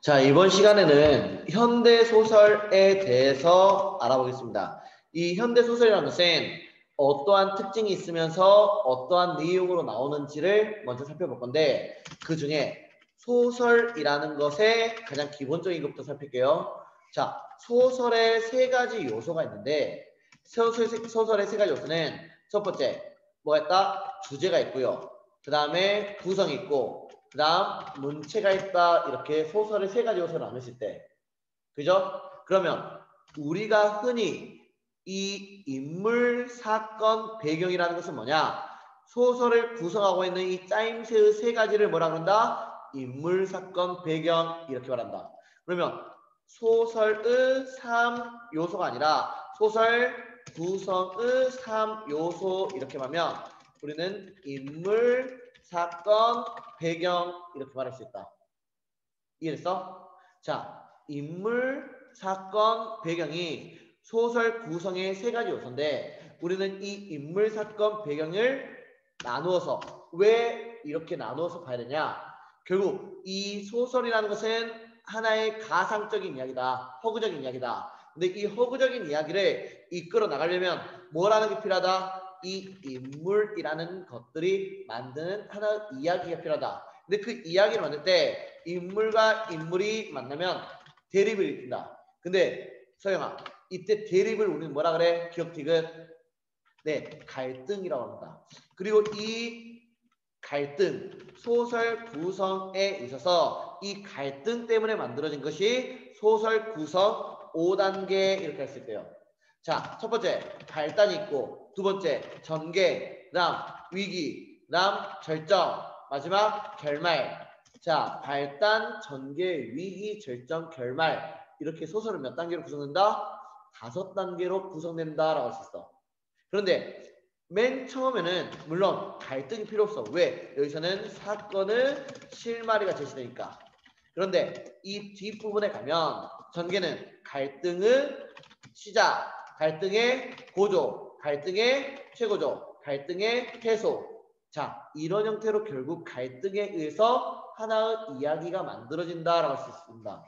자, 이번 시간에는 현대소설에 대해서 알아보겠습니다. 이 현대소설이라는 것은 어떠한 특징이 있으면서 어떠한 내용으로 나오는지를 먼저 살펴볼 건데, 그 중에 소설이라는 것의 가장 기본적인 것부터 살필게요. 자, 소설의 세 가지 요소가 있는데, 소설의 세 가지 요소는 첫 번째, 뭐가 있다? 주제가 있고요. 그 다음에 구성이 있고, 그 다음 문체가 있다. 이렇게 소설의 세 가지 요소를 나눴을 때, 그죠? 그러면 우리가 흔히 이 인물, 사건, 배경이라는 것은 뭐냐? 소설을 구성하고 있는 이 짜임새의 세 가지를 뭐라 그런다? 인물, 사건, 배경 이렇게 말한다. 그러면 소설의 3요소가 아니라 소설 구성의 3요소 이렇게 말하면 우리는 인물, 사건, 배경 이렇게 말할 수 있다. 이해됐어? 자, 인물, 사건, 배경이 소설 구성의 세 가지 요소인데 우리는 이 인물, 사건, 배경을 나누어서 왜 이렇게 나누어서 봐야 되냐? 결국 이 소설이라는 것은 하나의 가상적인 이야기다. 허구적인 이야기다. 근데 이 허구적인 이야기를 이끌어 나가려면 뭐라는 게 필요하다? 이 인물이라는 것들이 만드는 하나의 이야기가 필요하다. 근데 그 이야기를 만들 때 인물과 인물이 만나면 대립을 일으킨다. 근데 서영아, 이때 대립을 우리는 뭐라 그래? 기억 티귿? 네, 갈등이라고 합니다. 그리고 이 갈등, 소설 구성에 있어서 이 갈등 때문에 만들어진 것이 소설 구성 5단계 이렇게 할 수 있대요. 자, 첫 번째 발단이 있고, 두 번째 전개, 그 다음 위기, 그 다음 절정, 마지막 결말. 자, 발단, 전개, 위기, 절정, 결말 이렇게 소설을 몇 단계로 구성된다? 5단계로 구성된다라고 할 수 있어. 그런데 맨 처음에는 물론 갈등이 필요 없어. 왜? 여기서는 사건의 실마리가 제시되니까. 그런데 이 뒷부분에 가면 전개는 갈등의 시작, 갈등의 고조, 갈등의 최고조, 갈등의 해소. 자, 이런 형태로 결국 갈등에 의해서 하나의 이야기가 만들어진다라고 할 수 있습니다.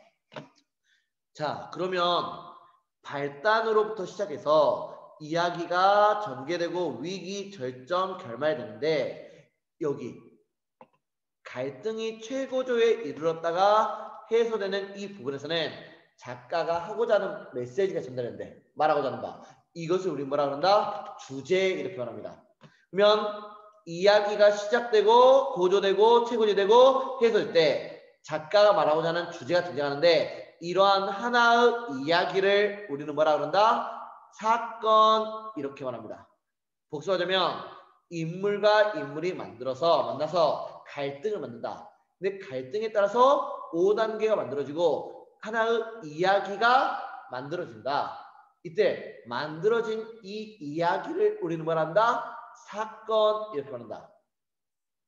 자, 그러면 발단으로부터 시작해서 이야기가 전개되고 위기, 절정, 결말되는데 여기 갈등이 최고조에 이르렀다가 해소되는 이 부분에서는 작가가 하고자 하는 메시지가 전달되는데 말하고자 하는 바 이것을 우리 뭐라 그런다? 주제 이렇게 말합니다. 그러면 이야기가 시작되고 고조되고 최고조되고 해소될 때 작가가 말하고자 하는 주제가 등장하는데 이러한 하나의 이야기를 우리는 뭐라 그런다? 사건 이렇게 말합니다. 복수하자면 인물과 인물이 만나서 갈등을 만든다. 근데 갈등에 따라서 5단계가 만들어지고 하나의 이야기가 만들어진다. 이때 만들어진 이 이야기를 우리는 뭐란다? 사건 이렇게 말한다.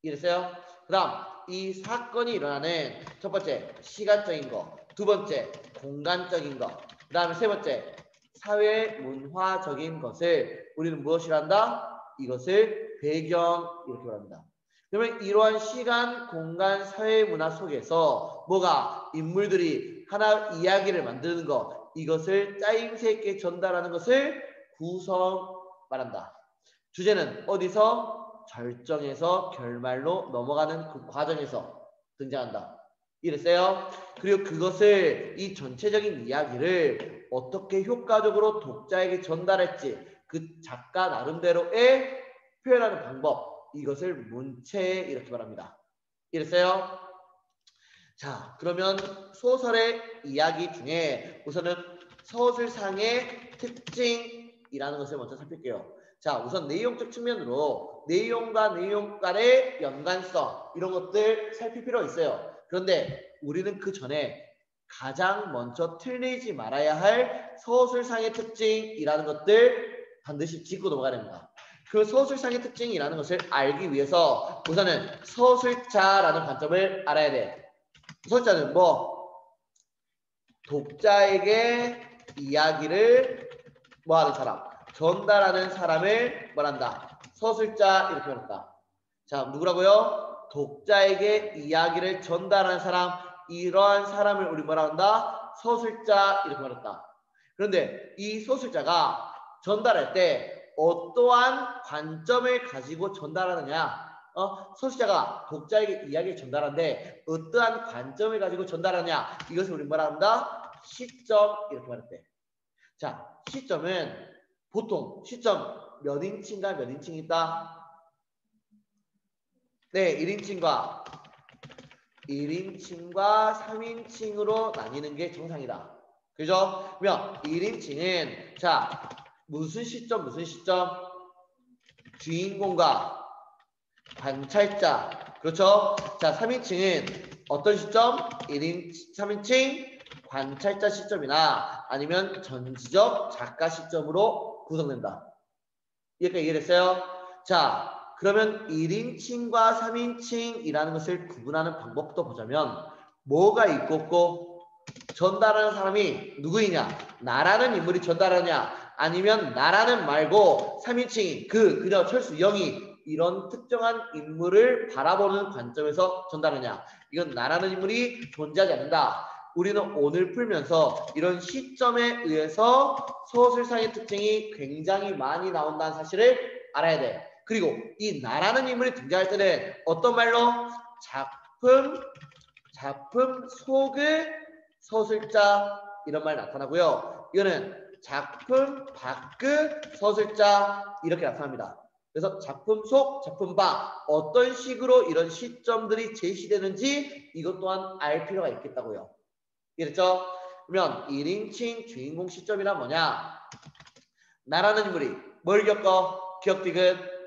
이랬어요? 그 다음 이 사건이 일어나는 첫 번째 시간적인 거, 두 번째 공간적인 거, 그 다음에 세 번째 사회 문화적인 것을 우리는 무엇이라 한다? 이것을 배경 이렇게 말합니다. 그러면 이러한 시간, 공간, 사회 문화 속에서 뭐가 인물들이 하나 이야기를 만드는 것 이것을 짜임새 있게 전달하는 것을 구성 말한다. 주제는 어디서? 절정에서 결말로 넘어가는 그 과정에서 등장한다. 이랬어요. 그리고 그것을 이 전체적인 이야기를 어떻게 효과적으로 독자에게 전달할지 그 작가 나름대로의 표현하는 방법 이것을 문체 이렇게 말합니다. 이랬어요. 자, 그러면 소설의 이야기 중에 우선은 서술상의 특징이라는 것을 먼저 살필게요. 자, 우선 내용적 측면으로 내용과 내용 간의 연관성 이런 것들 살필 필요가 있어요. 그런데 우리는 그 전에 가장 먼저 틀리지 말아야 할 서술상의 특징이라는 것들 반드시 짚고 넘어가야 됩니다. 그 서술상의 특징이라는 것을 알기 위해서 우선은 서술자라는 관점을 알아야 돼. 서술자는 뭐? 독자에게 이야기를 뭐하는 사람, 전달하는 사람을 말한다. 서술자 이렇게 말한다. 자, 누구라고요? 독자에게 이야기를 전달하는 사람, 이러한 사람을 우리 뭐라 한다? 서술자 이렇게 말했다. 그런데 이 서술자가 전달할 때 어떠한 관점을 가지고 전달하느냐? 서술자가 독자에게 이야기를 전달하는데 어떠한 관점을 가지고 전달하느냐? 이것을 우리 뭐라 한다? 시점 이렇게 말했대. 자, 시점은 보통 시점 몇 인치인가 몇 인칭이 있다? 네, 1인칭과 3인칭으로 나뉘는 게 정상이다. 그죠? 그러면 1인칭은 자, 무슨 시점? 주인공과 관찰자. 그렇죠? 자, 3인칭은 어떤 시점? 3인칭 관찰자 시점이나 아니면 전지적 작가 시점으로 구성된다. 이렇게 이해됐어요? 자, 그러면 1인칭과 3인칭이라는 것을 구분하는 방법도 보자면 뭐가 있고 없고 전달하는 사람이 누구이냐? 나라는 인물이 전달하냐? 아니면 나라는 말고 3인칭이 그저 철수, 영이 이런 특정한 인물을 바라보는 관점에서 전달하냐? 이건 나라는 인물이 존재하지 않는다. 우리는 오늘 풀면서 이런 시점에 의해서 서술상의 특징이 굉장히 많이 나온다는 사실을 알아야 돼. 그리고 이 나라는 인물이 등장할 때는 어떤 말로? 작품 속의 서술자 이런 말 나타나고요. 이거는 작품 밖의 서술자 이렇게 나타납니다. 그래서 작품 속, 작품 밖 어떤 식으로 이런 시점들이 제시되는지 이것 또한 알 필요가 있겠다고요. 이랬죠? 그러면 1인칭 주인공 시점이란 뭐냐? 나라는 인물이 뭘 겪어? 기억디귿.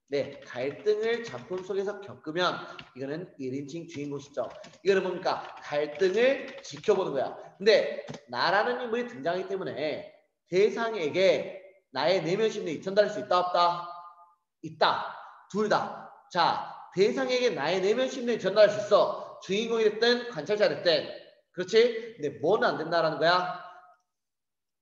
네, 갈등을 작품 속에서 겪으면 이거는 1인칭 주인공 시점. 이거는 뭡니까? 갈등을 지켜보는 거야. 근데 나라는 인물이 등장하기 때문에 대상에게 나의 내면 심리 전달할 수 있다 없다? 있다. 둘 다. 자, 대상에게 나의 내면 심리를 전달할 수 있어. 주인공이 됐든 관찰자 됐든. 그렇지? 근데 뭐는 안 된다라는 거야?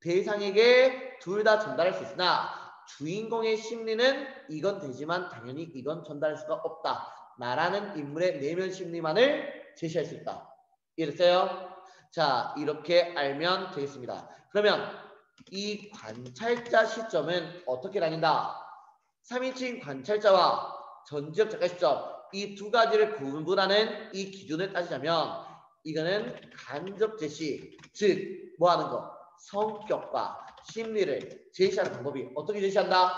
대상에게 둘 다 전달할 수 있으나 주인공의 심리는 이건 되지만 당연히 이건 전달할 수가 없다. 나라는 인물의 내면 심리만을 제시할 수 있다. 이해됐어요? 자, 이렇게 알면 되겠습니다. 그러면 이 관찰자 시점은 어떻게 나뉜다? 3인칭 관찰자와 전지적 작가 시점 이 두 가지를 구분하는 이 기준을 따지자면 이거는 간접 제시, 즉 뭐하는 거? 성격과 심리를 제시하는 방법이 어떻게 제시한다?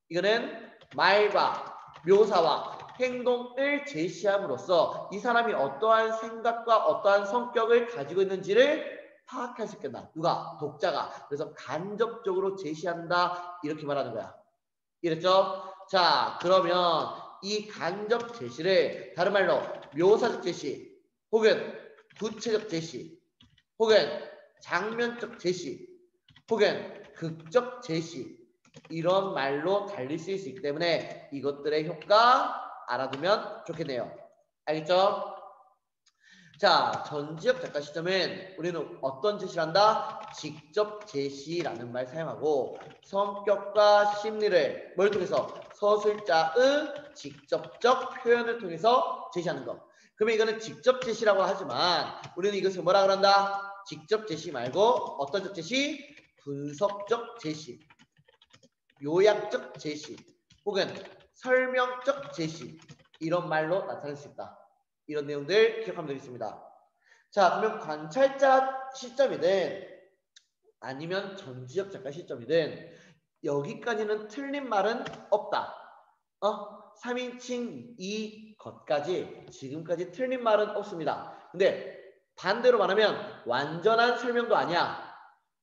이거는 말과 묘사와 행동을 제시함으로써 이 사람이 어떠한 생각과 어떠한 성격을 가지고 있는지를 파악할 수 있겠다. 누가? 독자가. 그래서 간접적으로 제시한다. 이렇게 말하는 거야. 이랬죠? 자, 그러면 이 간접 제시를 다른 말로 묘사적 제시 혹은 구체적 제시 혹은 장면적 제시 혹은 극적 제시 이런 말로 달릴 수 있기 때문에 이것들의 효과 알아두면 좋겠네요. 알겠죠? 자, 전지적 작가 시점은 우리는 어떤 제시를 한다? 직접 제시라는 말 사용하고 성격과 심리를 뭘 통해서? 서술자의 직접적 표현을 통해서 제시하는 것. 그러면 이거는 직접 제시라고 하지만 우리는 이것을 뭐라 그런다? 직접 제시 말고 어떤 제시? 분석적 제시, 요약적 제시 혹은 설명적 제시 이런 말로 나타낼 수 있다. 이런 내용들 기억하면 되겠습니다. 자, 그러면 관찰자 시점이든 아니면 전지적 작가 시점이든 여기까지는 틀린 말은 없다. 3인칭 이것까지 지금까지 틀린 말은 없습니다. 근데 반대로 말하면 완전한 설명도 아니야.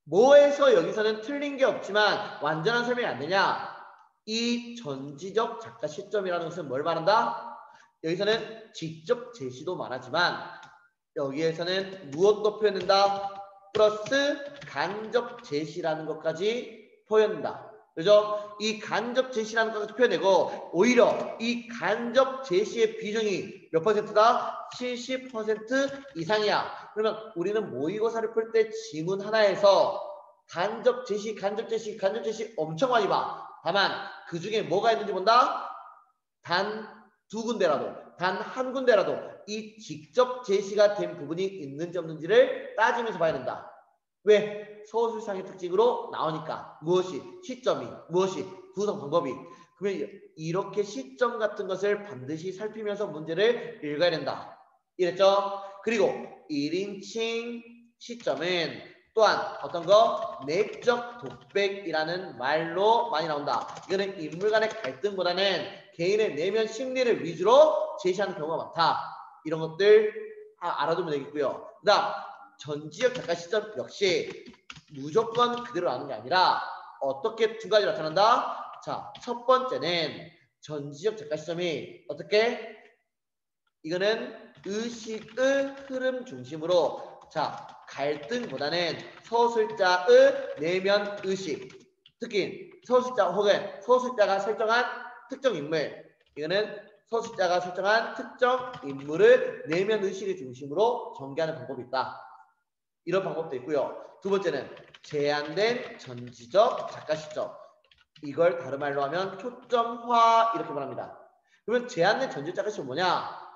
뭐에서 여기서는 틀린 게 없지만 완전한 설명이 안 되냐? 이 전지적 작가 시점이라는 것은 뭘 말한다? 여기서는 직접 제시도 말하지만 여기에서는 무엇도 표현된다? 플러스 간접 제시라는 것까지 표현된다. 그죠? 이 간접 제시라는 것까지 표현되고 오히려 이 간접 제시의 비중이 몇 퍼센트다? 70% 이상이야. 그러면 우리는 모의고사를 풀 때 지문 하나에서 간접 제시 엄청 많이 봐. 다만 그 중에 뭐가 있는지 본다? 단 두 군데라도, 단 한 군데라도 이 직접 제시가 된 부분이 있는지 없는지를 따지면서 봐야 된다. 왜? 서술상의 특징으로 나오니까. 무엇이? 시점이. 무엇이? 구성 방법이. 그러면 이렇게 시점 같은 것을 반드시 살피면서 문제를 읽어야 된다. 이랬죠? 그리고 1인칭 시점은 또한 어떤 거? 내적 독백이라는 말로 많이 나온다. 이거는 인물 간의 갈등보다는 개인의 내면 심리를 위주로 제시하는 경우가 많다. 이런 것들 알아두면 되겠고요. 그 다음 전지적 작가 시점 역시 무조건 그대로 나오는 게 아니라 어떻게 두 가지 나타난다? 자, 첫 번째는 전지적 작가 시점이 어떻게? 이거는 의식의 흐름 중심으로 자, 갈등보다는 서술자의 내면 의식, 특히 서술자 혹은 서술자가 설정한 특정 인물, 이거는 서술자가 설정한 특정 인물을 내면 의식을 중심으로 전개하는 방법이 있다. 이런 방법도 있고요. 두 번째는 제한된 전지적 작가 시점. 이걸 다른 말로 하면 초점화 이렇게 말합니다. 그러면 제한된 전지적 작가 시점 뭐냐?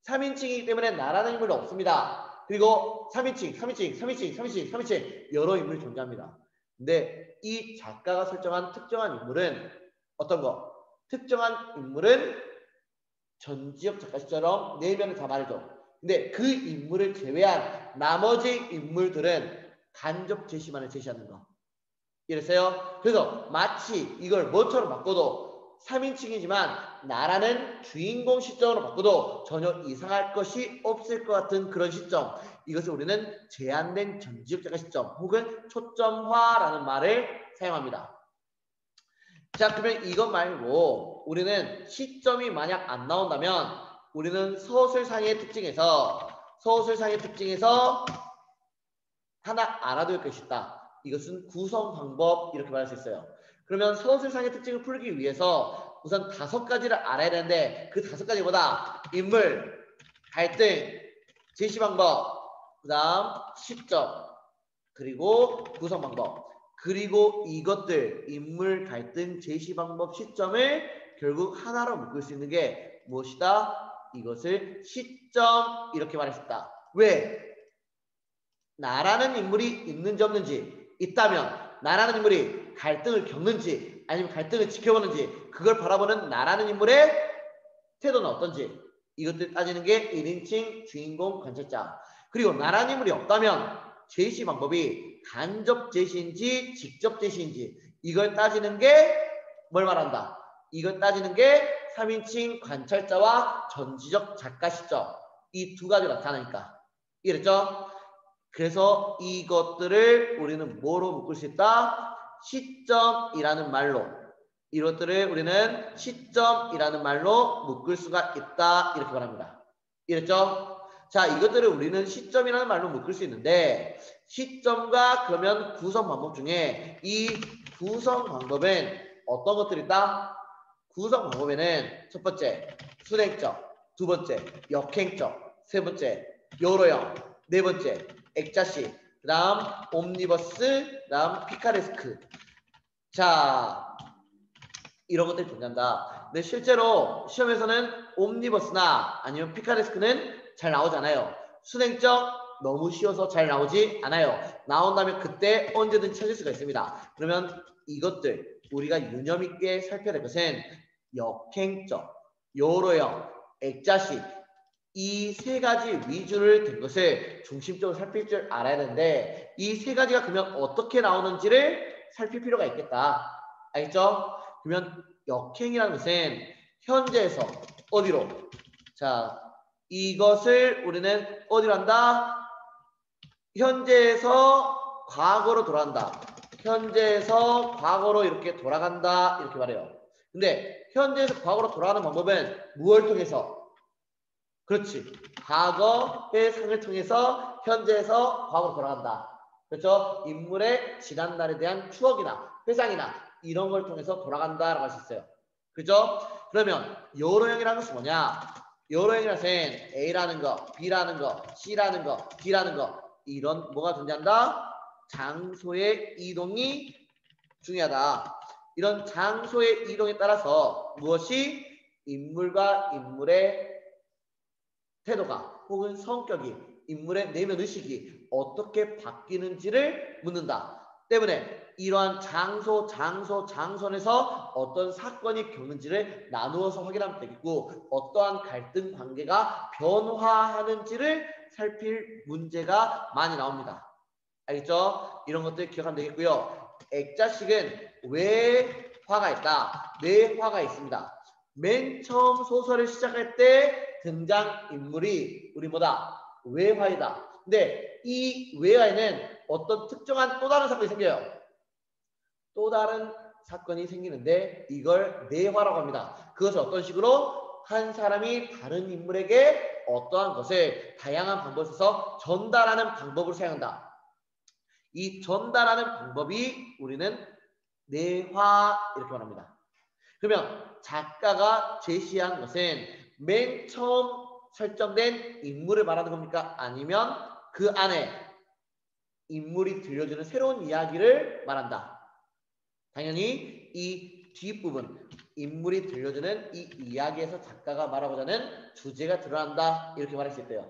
3인칭이기 때문에 나라는 인물도 없습니다. 그리고 3인칭 여러 인물이 존재합니다. 근데 이 작가가 설정한 특정한 인물은 어떤 거? 특정한 인물은 전지적 작가 시처럼 내면을 다 말해줘. 근데 그 인물을 제외한 나머지 인물들은 간접 제시만을 제시하는 거. 이랬어요. 그래서 마치 이걸 뭐처럼 바꿔도 3인칭이지만 나라는 주인공 시점으로 바꿔도 전혀 이상할 것이 없을 것 같은 그런 시점. 이것을 우리는 제한된 전지적 작가 시점 혹은 초점화라는 말을 사용합니다. 자, 그러면 이것 말고 우리는 시점이 만약 안 나온다면 우리는 서술상의 특징에서 하나 알아둘 것이 있다. 이것은 구성 방법 이렇게 말할 수 있어요. 그러면 서술상의 특징을 풀기 위해서 우선 5가지를 알아야 되는데 그 5가지보다 인물, 갈등, 제시 방법, 그 다음 시점, 그리고 구성 방법, 그리고 이것들 인물, 갈등, 제시 방법, 시점을 결국 하나로 묶을 수 있는 게 무엇이다? 이것을 시점 이렇게 말할 수 있다. 왜? 나라는 인물이 있는지 없는지, 있다면 나라는 인물이 갈등을 겪는지 아니면 갈등을 지켜보는지, 그걸 바라보는 나라는 인물의 태도는 어떤지, 이것들 따지는 게 1인칭 주인공 관찰자. 그리고 나라는 인물이 없다면 제시 방법이 간접 제시인지 직접 제시인지, 이걸 따지는 게 뭘 말한다? 이걸 따지는 게 3인칭 관찰자와 전지적 작가 시점, 이 두 가지로 나타나니까. 이해됐죠? 그래서 이것들을 우리는 뭐로 묶을 수 있다? 시점이라는 말로. 이것들을 우리는 시점이라는 말로 묶을 수가 있다. 이렇게 말합니다. 이랬죠? 자, 이것들을 우리는 시점이라는 말로 묶을 수 있는데, 시점과 그러면 구성 방법 중에 이 구성 방법은 어떤 것들이 있다? 구성 방법에는 첫 번째 순행적, 두 번째 역행적, 세 번째 요로형, 네 번째 액자시, 그 다음 옴니버스, 그 다음 피카레스크. 자, 이런 것들이 존재한다. 근데 실제로 시험에서는 옴니버스나 아니면 피카레스크는 잘 나오잖아요. 순행적 너무 쉬워서 잘 나오지 않아요. 나온다면 그때 언제든 찾을 수가 있습니다. 그러면 이것들 우리가 유념 있게 살펴야 될 것은 역행적, 요로형, 액자시, 이 세 가지 위주를 된 것을 중심적으로 살필 줄 알아야 되는데, 이 세 가지가 그러면 어떻게 나오는지를 살필 필요가 있겠다. 알겠죠? 그러면 역행이라는 것은 현재에서 어디로? 자, 이것을 우리는 어디로 한다? 현재에서 과거로 돌아간다. 현재에서 과거로 이렇게 돌아간다. 이렇게 말해요. 근데 현재에서 과거로 돌아가는 방법은 무엇을 통해서? 그렇지. 과거의 상을 통해서 현재에서 과거로 돌아간다. 그렇죠? 인물의 지난날에 대한 추억이나 회상이나 이런 걸 통해서 돌아간다라고 할 수 있어요. 그죠? 그러면 요로형이라는 것이 뭐냐? 요로형이라는 것은 A라는 거, B라는 거, C라는 거, D라는 거, 이런 뭐가 존재한다? 장소의 이동이 중요하다. 이런 장소의 이동에 따라서 무엇이 인물과 인물의 태도가 혹은 성격이 인물의 내면 의식이 어떻게 바뀌는지를 묻는다. 때문에 이러한 장소에서 어떤 사건이 겪는지를 나누어서 확인하면 되겠고 어떠한 갈등 관계가 변화하는지를 살필 문제가 많이 나옵니다. 알겠죠? 이런 것들 기억하면 되겠고요. 액자식은 왜 화가 있다? 네 화가 있습니다. 맨 처음 소설을 시작할 때 등장인물이 우리 뭐다? 외화이다. 근데 이 외화에는 어떤 특정한 또 다른 사건이 생겨요. 또 다른 사건이 생기는데 이걸 내화라고 합니다. 그것을 어떤 식으로? 한 사람이 다른 인물에게 어떠한 것을 다양한 방법을 써서 전달하는 방법을 사용한다. 이 전달하는 방법이 우리는 내화 이렇게 말합니다. 그러면 작가가 제시한 것은 맨 처음 설정된 인물을 말하는 겁니까? 아니면 그 안에 인물이 들려주는 새로운 이야기를 말한다. 당연히 이 뒷부분 인물이 들려주는 이 이야기에서 작가가 말하고자 하는 주제가 드러난다. 이렇게 말할 수 있대요.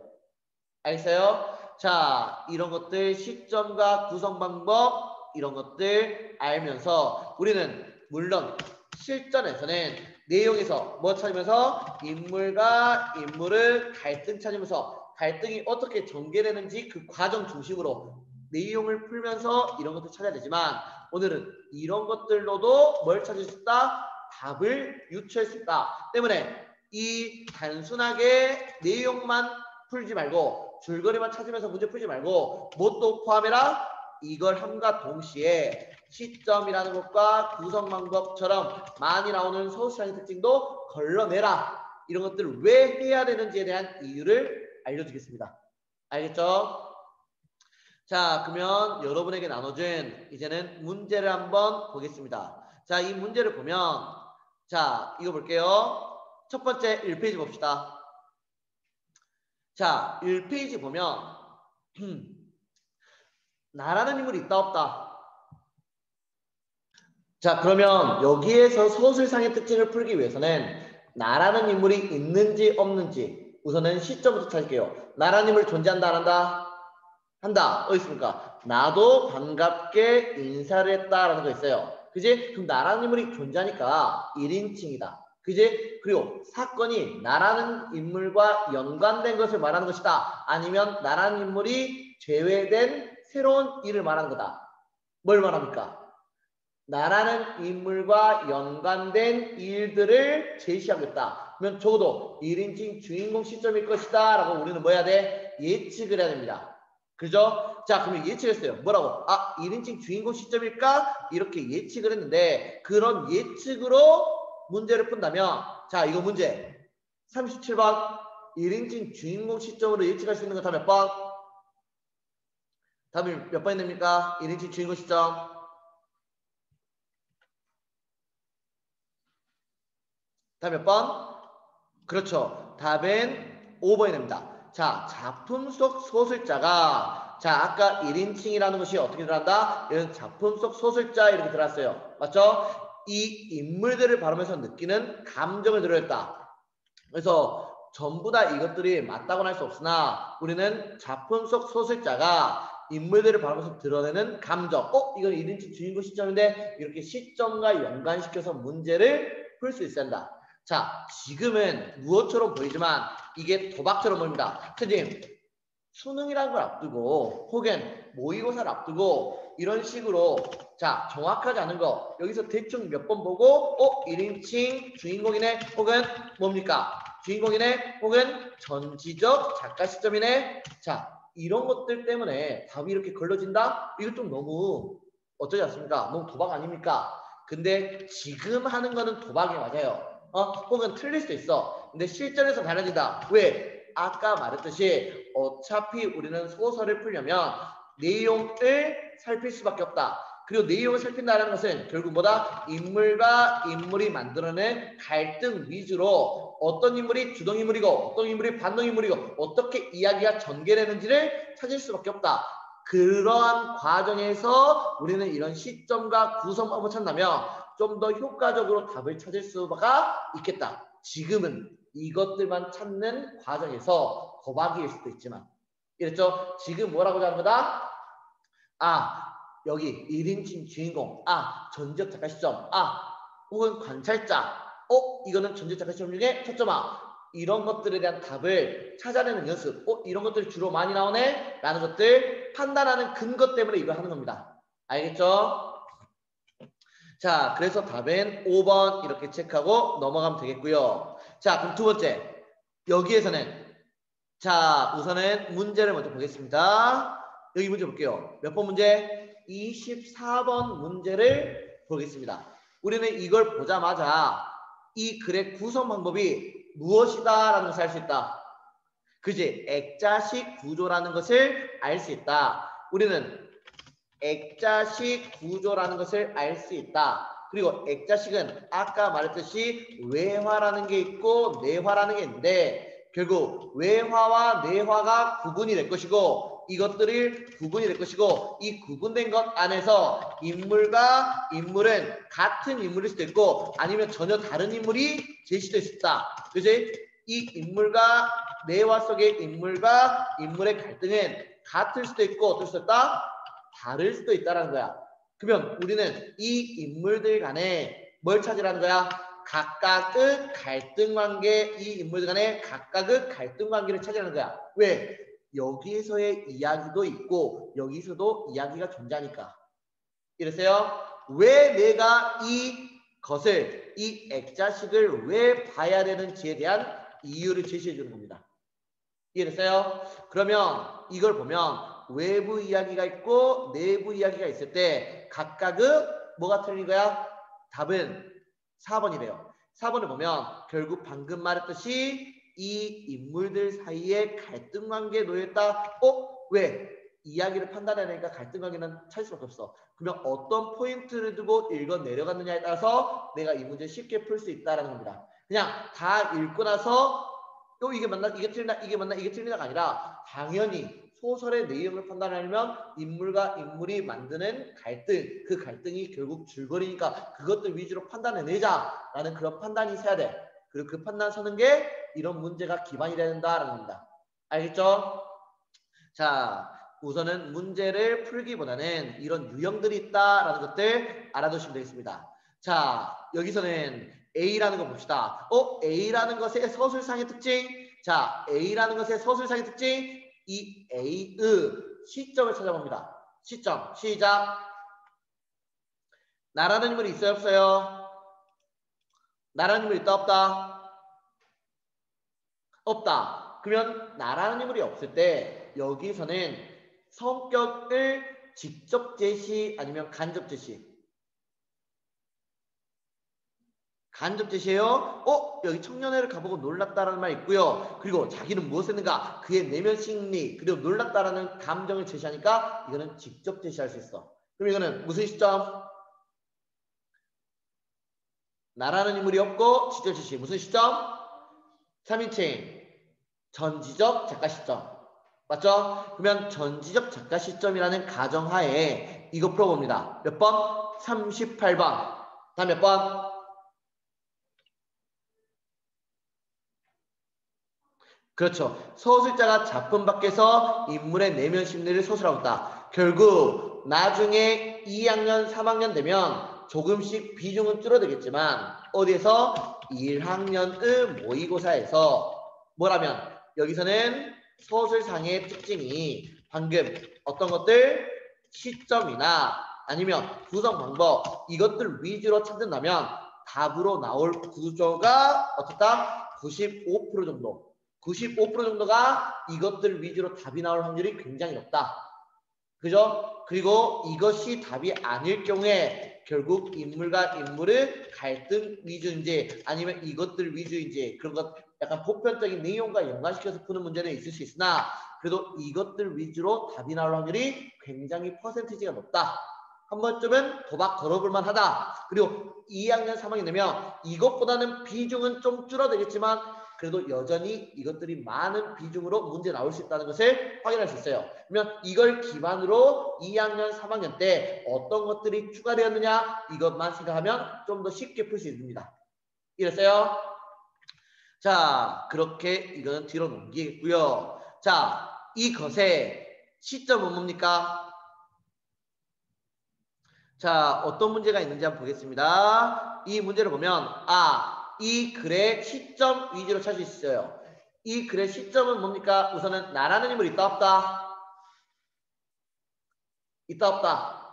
알겠어요? 자, 이런 것들 시점과 구성 방법 이런 것들 알면서 우리는 물론 실전에서는 내용에서 뭐 찾으면서 인물과 인물을 갈등 찾으면서 갈등이 어떻게 전개되는지 그 과정 중심으로 내용을 풀면서 이런 것들 찾아야 되지만 오늘은 이런 것들로도 뭘 찾을 수 있다? 답을 유추할 수 있다. 때문에 이 단순하게 내용만 풀지 말고 줄거리만 찾으면서 문제 풀지 말고 뭣도 포함해라? 이걸 함과 동시에 시점이라는 것과 구성 방법처럼 많이 나오는 서술형의 특징도 걸러내라. 이런 것들을 왜 해야 되는지에 대한 이유를 알려주겠습니다. 알겠죠? 자, 그러면 여러분에게 나눠준 이제는 문제를 한번 보겠습니다. 자, 이 문제를 보면 자, 이거 볼게요. 첫 번째 1페이지 봅시다. 자, 1페이지 보면 나라는 인물이 있다 없다. 자, 그러면 여기에서 서술상의 특징을 풀기 위해서는 나라는 인물이 있는지 없는지 우선은 시점부터 찾을게요. 나라는 인물이 존재한다 안 한다? 한다. 어디 있습니까? 나도 반갑게 인사를 했다라는 거 있어요. 그지? 그럼 나라는 인물이 존재하니까 1인칭이다. 그지? 그리고 사건이 나라는 인물과 연관된 것을 말하는 것이다. 아니면 나라는 인물이 제외된 새로운 일을 말하는 거다. 뭘 말합니까? 나라는 인물과 연관된 일들을 제시하겠다. 그러면 적어도 1인칭 주인공 시점일 것이다. 라고 우리는 뭐 해야 돼? 예측을 해야 됩니다. 그죠? 자, 그러면 예측했어요. 뭐라고? 아, 1인칭 주인공 시점일까? 이렇게 예측을 했는데 그런 예측으로 문제를 푼다면 자, 이거 문제 37번 1인칭 주인공 시점으로 예측할 수 있는 거 다 몇 번? 답이 몇 번이 됩니까? 1인칭 주인공 시점 답 몇 번? 그렇죠. 답은 5번이 됩니다. 자, 작품 속 소설자가 자, 아까 1인칭이라는 것이 어떻게 들어간다? 이런 작품 속 소설자 이렇게 들어갔어요. 맞죠? 이 인물들을 바라보면서 느끼는 감정을 드러냈다. 그래서 전부 다 이것들이 맞다고는 할 수 없으나 우리는 작품 속 소설자가 인물들을 바라보면서 드러내는 감정. 이건 1인칭 주인공 시점인데 이렇게 시점과 연관시켜서 문제를 풀 수 있어야 한다. 자, 지금은 무엇처럼 보이지만 이게 도박처럼 보입니다. 선생님, 수능이라는 걸 앞두고 혹은 모의고사를 앞두고 이런 식으로 자, 정확하지 않은 거 여기서 대충 몇 번 보고 1인칭 주인공이네 혹은 뭡니까? 주인공이네 혹은 전지적 작가 시점이네. 자, 이런 것들 때문에 답이 이렇게 걸러진다? 이거 좀 너무 어쩌지 않습니까? 너무 도박 아닙니까? 근데 지금 하는 거는 도박이 맞아요. 혹은 틀릴 수도 있어. 근데 실전에서 달라진다. 왜? 아까 말했듯이 어차피 우리는 소설을 풀려면 내용을 살필 수밖에 없다. 그리고 내용을 살핀다는 것은 결국 뭐다? 인물과 인물이 만들어낸 갈등 위주로 어떤 인물이 주동인물이고 어떤 인물이 반동인물이고 어떻게 이야기가 전개되는지를 찾을 수밖에 없다. 그러한 과정에서 우리는 이런 시점과 구성법을 찾는다면 좀 더 효과적으로 답을 찾을 수가 있겠다. 지금은 이것들만 찾는 과정에서 도박일 수도 있지만 이랬죠? 지금 뭐라고 하는 거다? 여기 1인칭 주인공, 전지적 작가 시점, 혹은 관찰자, 이거는 전지적 작가 시점 중에 초점화. 이런 것들에 대한 답을 찾아내는 연습. 이런 것들이 주로 많이 나오네? 라는 것들 판단하는 근거 때문에 이걸 하는 겁니다. 알겠죠? 자, 그래서 답은 5번 이렇게 체크하고 넘어가면 되겠고요. 자, 그럼 두 번째. 여기에서는 자, 우선은 문제를 먼저 보겠습니다. 여기 문제 볼게요. 몇 번 문제? 24번 문제를 보겠습니다. 우리는 이걸 보자마자 이 글의 구성 방법이 무엇이다 라는 것을 알 수 있다. 그지? 액자식 구조라는 것을 알 수 있다. 우리는 액자식 구조라는 것을 알 수 있다. 그리고 액자식은 아까 말했듯이 외화라는 게 있고 내화라는 게 있는데 결국 외화와 내화가 구분이 될 것이고 이것들을 구분이 될 것이고 이 구분된 것 안에서 인물과 인물은 같은 인물일 수도 있고 아니면 전혀 다른 인물이 제시될 수 있다. 그지? 이 인물과 내화 속의 인물과 인물의 갈등은 같을 수도 있고 어떨 수도 있다? 다를 수도 있다는 거야. 그러면 우리는 이 인물들 간에 뭘 찾으라는 거야? 각각의 갈등 관계, 이 인물들 간에 각각의 갈등 관계를 찾으라는 거야. 왜? 여기에서의 이야기도 있고 여기서도 이야기가 존재하니까. 이랬어요? 왜 내가 이것을, 이 액자식을 왜 봐야 되는지에 대한 이유를 제시해 주는 겁니다. 이해됐어요? 그러면 이걸 보면 외부 이야기가 있고 내부 이야기가 있을 때 각각의 뭐가 틀린 거야? 답은 4번이래요. 4번을 보면 결국 방금 말했듯이 이 인물들 사이에 갈등 관계에 놓여있다. 왜? 이야기를 판단해내니까 갈등 관계는 찾을 수밖에 없어. 그러면 어떤 포인트를 두고 읽어 내려갔느냐에 따라서 내가 이 문제 쉽게 풀 수 있다는 겁니다. 그냥 다 읽고 나서 이게 맞나? 이게 틀리나? 이게 맞나? 이게 틀리나가 아니라 당연히 소설의 내용을 판단하려면 인물과 인물이 만드는 갈등, 그 갈등이 결국 줄거리니까 그것들 위주로 판단해내자라는 그런 판단이 있어야 돼. 그리고 그 판단 서는 게 이런 문제가 기반이 된다라는 겁니다. 알겠죠? 자, 우선은 문제를 풀기보다는 이런 유형들이 있다라는 것들 알아두시면 되겠습니다. 자, 여기서는 A라는 거 봅시다. A라는 것의 서술상의 특징. 자, A라는 것의 서술상의 특징. 이 A의 시점을 찾아봅니다. 시점. 시작. 나라는 인물이 있어요? 없어요? 나라는 인물이 있다? 없다? 없다. 그러면 나라는 인물이 없을 때 여기서는 성격을 직접 제시 아니면 간접 제시? 간접 제시예요. 여기 청년회를 가보고 놀랐다라는 말이 있고요. 그리고 자기는 무엇을 했는가? 그의 내면 심리 그리고 놀랐다라는 감정을 제시하니까 이거는 직접 제시할 수 있어. 그럼 이거는 무슨 시점? 나라는 인물이 없고 직접 제시. 무슨 시점? 3인칭 전지적 작가 시점. 맞죠? 그러면 전지적 작가 시점이라는 가정하에 이거 풀어봅니다. 몇 번? 38번. 다음 몇 번? 그렇죠. 서술자가 작품 밖에서 인물의 내면 심리를 서술하고 있다. 결국 나중에 2학년, 3학년 되면 조금씩 비중은 줄어들겠지만 어디에서 1학년의 모의고사에서 뭐라면 여기서는 서술상의 특징이 방금 어떤 것들 시점이나 아니면 구성 방법 이것들 위주로 찾는다면 답으로 나올 구조가 어떻다? 95% 정도. 95% 정도가 이것들 위주로 답이 나올 확률이 굉장히 높다. 그죠? 그리고 이것이 답이 아닐 경우에 결국 인물과 인물의 갈등 위주인지 아니면 이것들 위주인지 그런 것 약간 보편적인 내용과 연관시켜서 푸는 문제는 있을 수 있으나 그래도 이것들 위주로 답이 나올 확률이 굉장히 퍼센티지가 높다. 한 번쯤은 도박 걸어볼 만하다. 그리고 2학년 3학년 되면 이것보다는 비중은 좀 줄어들겠지만 그래도 여전히 이것들이 많은 비중으로 문제 나올 수 있다는 것을 확인할 수 있어요. 그러면 이걸 기반으로 2학년, 3학년 때 어떤 것들이 추가되었느냐 이것만 생각하면 좀 더 쉽게 풀 수 있습니다. 이랬어요? 자, 그렇게 이거는 뒤로 넘기겠고요. 자, 이것의 시점은 뭡니까? 자, 어떤 문제가 있는지 한번 보겠습니다. 이 문제를 보면 이 글의 시점 위주로 찾을 수 있어요. 이 글의 시점은 뭡니까? 우선은 나라는 인물이 있다 없다? 있다 없다?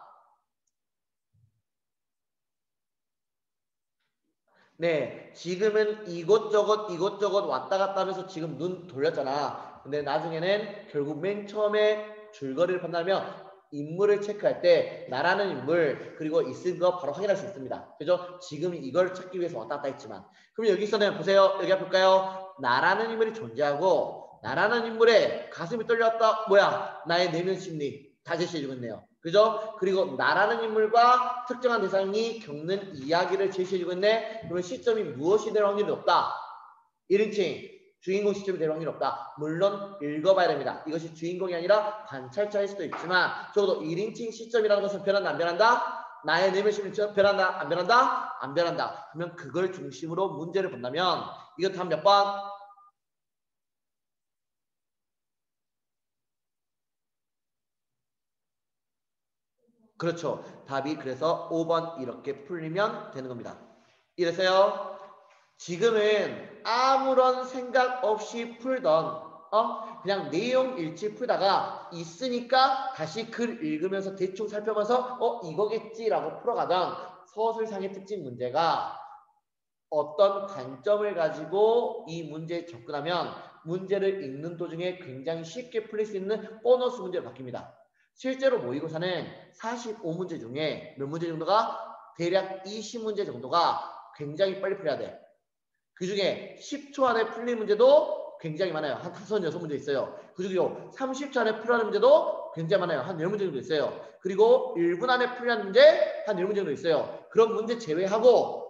네, 지금은 이곳저곳 왔다 갔다 하면서 지금 눈 돌렸잖아. 근데 나중에는 결국 맨 처음에 줄거리를 판단하면 인물을 체크할 때 나라는 인물 그리고 있은 거 바로 확인할 수 있습니다. 그죠? 지금 이걸 찾기 위해서 왔다 갔다 했지만 그럼 여기서는 보세요. 여기 볼까요? 나라는 인물이 존재하고 나라는 인물의 가슴이 떨렸다. 뭐야? 나의 내면 심리 다 제시해주고 있네요. 그죠? 그리고 나라는 인물과 특정한 대상이 겪는 이야기를 제시해주고 있네. 그러면 시점이 무엇이 될 확률이 높다? 1인칭 주인공 시점이 될 확률이 없다. 물론 읽어봐야 됩니다. 이것이 주인공이 아니라 관찰자일 수도 있지만 적어도 1인칭 시점이라는 것은 변한다 안 변한다? 나의 내면 심리 변한다 안 변한다? 안 변한다. 그러면 그걸 중심으로 문제를 본다면 이거 답 몇 번? 그렇죠. 답이 그래서 5번 이렇게 풀리면 되는 겁니다. 이래서요. 지금은 아무런 생각 없이 풀던 그냥 내용 일치 풀다가 있으니까 다시 글 읽으면서 대충 살펴봐서 이거겠지라고 풀어가던 서술상의 특징 문제가 어떤 관점을 가지고 이 문제에 접근하면 문제를 읽는 도중에 굉장히 쉽게 풀릴 수 있는 보너스 문제로 바뀝니다. 실제로 모의고사는 45문제 중에 몇 문제 정도가 대략 20문제 정도가 굉장히 빨리 풀려야 돼. 그 중에 10초 안에 풀린 문제도 굉장히 많아요. 한 5, 6문제 있어요. 그 중에 30초 안에 풀려는 문제도 굉장히 많아요. 한 10문제 정도 있어요. 그리고 1분 안에 풀려는 문제 한 10문제 정도 있어요. 그런 문제 제외하고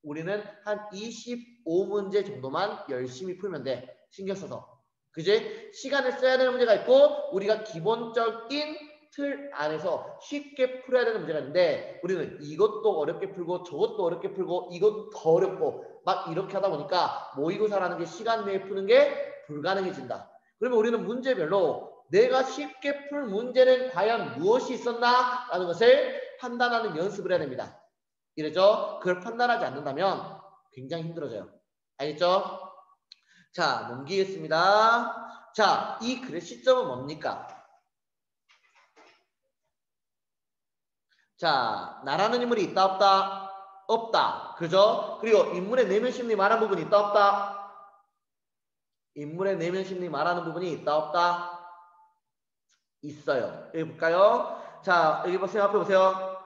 우리는 한 25문제 정도만 열심히 풀면 돼. 신경 써서. 그지? 시간을 써야 되는 문제가 있고 우리가 기본적인 틀 안에서 쉽게 풀어야 되는 문제가 있는데 우리는 이것도 어렵게 풀고 저것도 어렵게 풀고 이것도 더 어렵고 막 이렇게 하다 보니까 모의고사라는 게 시간 내에 푸는 게 불가능해진다. 그러면 우리는 문제별로 내가 쉽게 풀 문제는 과연 무엇이 있었나 라는 것을 판단하는 연습을 해야 됩니다. 이래죠? 그걸 판단하지 않는다면 굉장히 힘들어져요. 알겠죠? 자, 넘기겠습니다. 자, 이 글의 시점은 뭡니까? 자, 나라는 인물이 있다 없다? 없다. 그죠? 그리고 인물의 내면 심리 말하는 부분이 있다 없다? 인물의 내면 심리 말하는 부분이 있다 없다? 있어요. 여기 볼까요? 자, 여기 보세요. 앞에 보세요.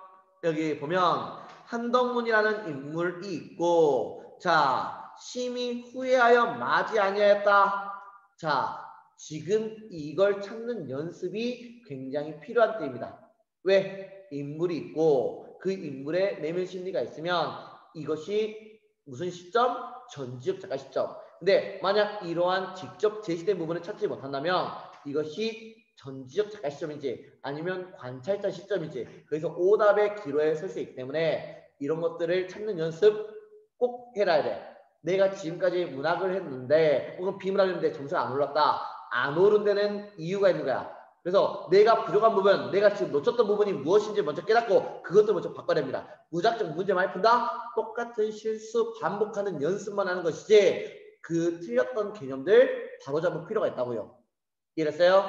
여기 보면 한덕문이라는 인물이 있고 자, 심히 후회하여 맞이 아니하였다. 자, 지금 이걸 찾는 연습이 굉장히 필요한 때입니다. 왜? 인물이 있고 그 인물의 내면 심리가 있으면 이것이 무슨 시점? 전지적 작가 시점. 근데 만약 이러한 직접 제시된 부분을 찾지 못한다면 이것이 전지적 작가 시점인지 아니면 관찰자 시점인지 그래서 오답의 기로에 설 수 있기 때문에 이런 것들을 찾는 연습 꼭 해야 돼. 내가 지금까지 문학을 했는데 혹은 비문학을 했는데 점수가 안 올랐다. 안 오른 데는 이유가 있는 거야. 그래서 내가 부족한 부분, 내가 지금 놓쳤던 부분이 무엇인지 먼저 깨닫고 그것도 먼저 바꿔야 됩니다. 무작정 문제 많이 푼다? 똑같은 실수 반복하는 연습만 하는 것이지 그 틀렸던 개념들 바로잡을 필요가 있다고요. 이해됐어요?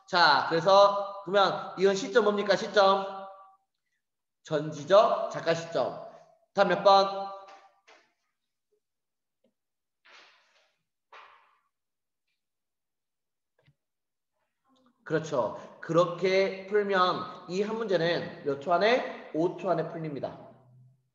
자, 그래서 보면 이건 시점 뭡니까? 시점. 전지적 작가 시점. 다음 몇 번? 그렇죠. 그렇게 풀면 이 한 문제는 몇 초 안에? 5초 안에 풀립니다.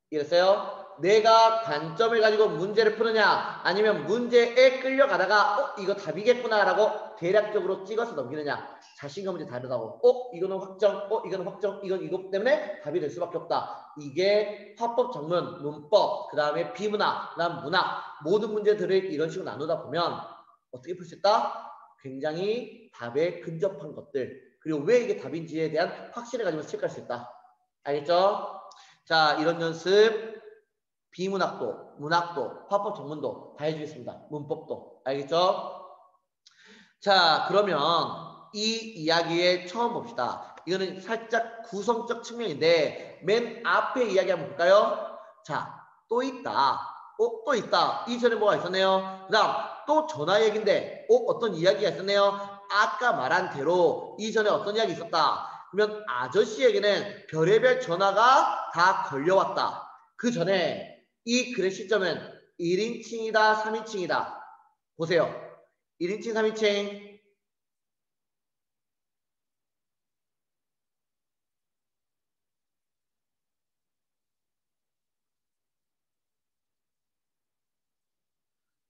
이랬어요? 내가 관점을 가지고 문제를 푸느냐 아니면 문제에 끌려가다가 이거 답이겠구나 라고 대략적으로 찍어서 넘기느냐 자신과 문제 다르다고 이거는 확정 이거는 확정 이건 이것 때문에 답이 될 수밖에 없다. 이게 화법 정문 문법 그 다음에 비문학 그 다음 문학 모든 문제들을 이런 식으로 나누다 보면 어떻게 풀 수 있다? 굉장히 답에 근접한 것들 그리고 왜 이게 답인지에 대한 확신을 가지고 체크할 수 있다. 알겠죠? 자, 이런 연습 비문학도 문학도, 화법 전문도 다 해주겠습니다. 문법도. 알겠죠? 자, 그러면 이 이야기의 처음 봅시다. 이거는 살짝 구성적 측면인데 맨 앞에 이야기 한번 볼까요? 자, 또 있다. 또 있다. 이전에 뭐가 있었네요. 그 다음 또 전화 얘기인데 어떤 이야기가 있었네요. 아까 말한 대로 이전에 어떤 이야기 있었다. 그러면 아저씨에게는 별의별 전화가 다 걸려왔다. 그 전에 이 글의 시점은 1인칭이다, 3인칭이다. 보세요. 1인칭, 3인칭.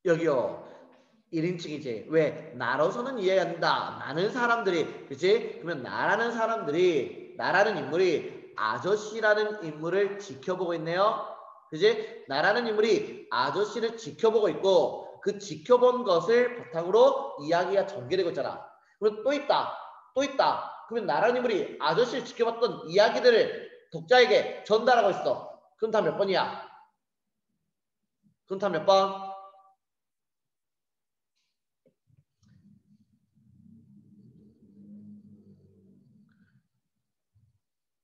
여기요. 1인칭이지. 왜? 나로서는 이해가 안 된다. 많은 사람들이, 그치? 그러면 나라는 인물이 아저씨라는 인물을 지켜보고 있네요. 그치? 나라는 인물이 아저씨를 지켜보고 있고 그 지켜본 것을 바탕으로 이야기가 전개되고 있잖아. 그럼 또 있다. 또 있다. 그러면 나라는 인물이 아저씨를 지켜봤던 이야기들을 독자에게 전달하고 있어. 그럼 다 몇 번이야? 그럼 다 몇 번?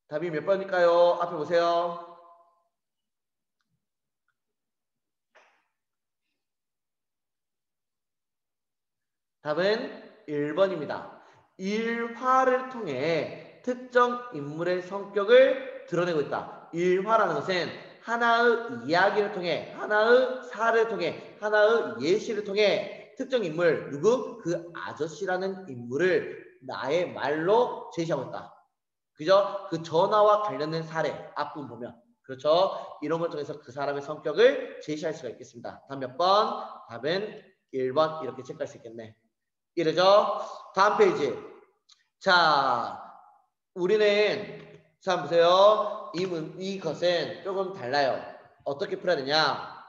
답이 몇 번일까요? 앞에 보세요. 답은 1번입니다. 일화를 통해 특정 인물의 성격을 드러내고 있다. 일화라는 것은 하나의 이야기를 통해, 하나의 사를 통해, 하나의 예시를 통해 특정 인물, 누구? 그 아저씨라는 인물을 나의 말로 제시하고 있다. 그죠? 그 전화와 관련된 사례, 앞부분 보면. 그렇죠? 이런 걸 통해서 그 사람의 성격을 제시할 수가 있겠습니다. 다음 몇 번? 답은 1번 이렇게 체크할 수 있겠네. 이래죠? 다음 페이지. 자, 우리는 자 보세요. 이것은 조금 달라요. 어떻게 풀어야 되냐?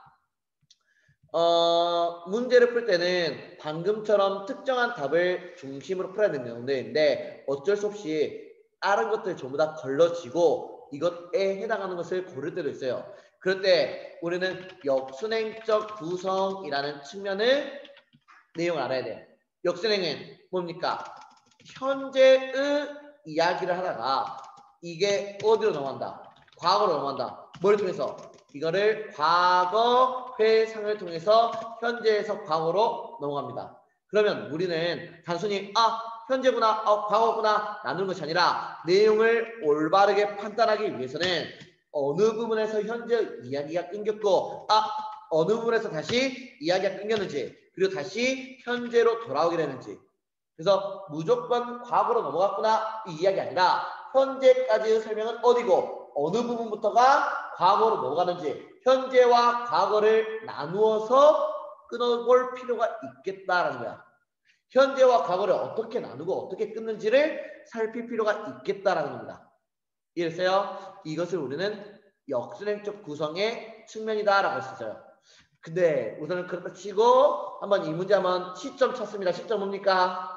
문제를 풀 때는 방금처럼 특정한 답을 중심으로 풀어야 되는 문제인데 어쩔 수 없이 다른 것들 전부 다 걸러지고 이것에 해당하는 것을 고를 때도 있어요. 그럴 때 우리는 역순행적 구성이라는 측면을 내용을 알아야 돼요. 역순행은 뭡니까? 현재의 이야기를 하다가 이게 어디로 넘어간다? 과거로 넘어간다. 뭘 통해서? 이거를 과거 회상을 통해서 현재에서 과거로 넘어갑니다. 그러면 우리는 단순히 현재구나, 과거구나 나누는 것이 아니라 내용을 올바르게 판단하기 위해서는 어느 부분에서 현재 이야기가 끊겼고 어느 부분에서 다시 이야기가 끊겼는지 그리고 다시 현재로 돌아오게 되는지 그래서 무조건 과거로 넘어갔구나 이 이야기 아니라 현재까지의 설명은 어디고 어느 부분부터가 과거로 넘어가는지 현재와 과거를 나누어서 끊어볼 필요가 있겠다라는 거야. 현재와 과거를 어떻게 나누고 어떻게 끊는지를 살필 필요가 있겠다라는 겁니다. 이랬어요. 이것을 우리는 역순행적 구성의 측면이다라고 했었어요. 근데 우선은 그렇다 치고 한번 이 문제 한번 시점 찾습니다. 시점 뭡니까?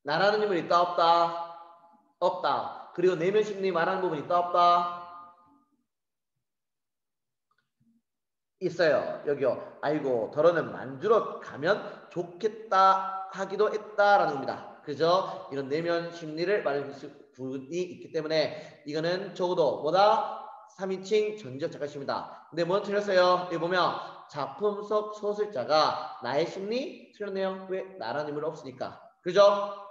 나라는 인물이 있다 없다? 없다. 그리고 내면 심리 말하는 부분이 있다 없다? 있어요. 여기요. 아이고 더러는 만주러 가면 좋겠다 하기도 했다라는 겁니다. 그죠? 이런 내면 심리를 말해줄 수 부분이 있기 때문에 이거는 적어도 뭐다? 3인칭 전지적 작가십니다. 근데 뭐 틀렸어요? 여기 보면 작품 속 소설자가 나의 심리 틀렸네요. 왜? 나라는 인물 없으니까. 그죠?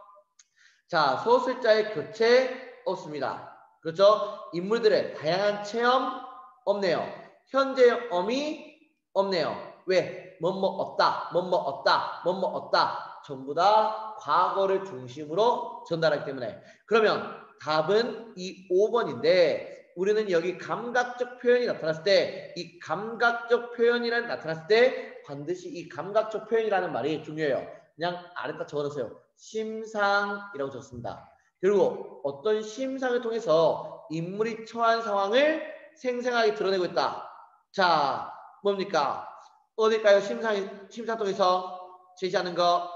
자, 소설자의 교체 없습니다. 그렇죠? 인물들의 다양한 체험 없네요. 현재엄이 없네요. 왜? 뭐뭐 없다, 뭐뭐 없다, 뭐뭐 없다. 전부 다 과거를 중심으로 전달하기 때문에. 그러면 답은 이 5번인데 우리는 여기 감각적 표현이 나타났을 때 이 감각적 표현이라는 나타났을 때 반드시 이 감각적 표현이라는 말이 중요해요. 그냥 아래다 적어놓으세요. 심상이라고 적습니다. 그리고 어떤 심상을 통해서 인물이 처한 상황을 생생하게 드러내고 있다. 자, 뭡니까? 어딜까요? 심상 통해서 제시하는 거.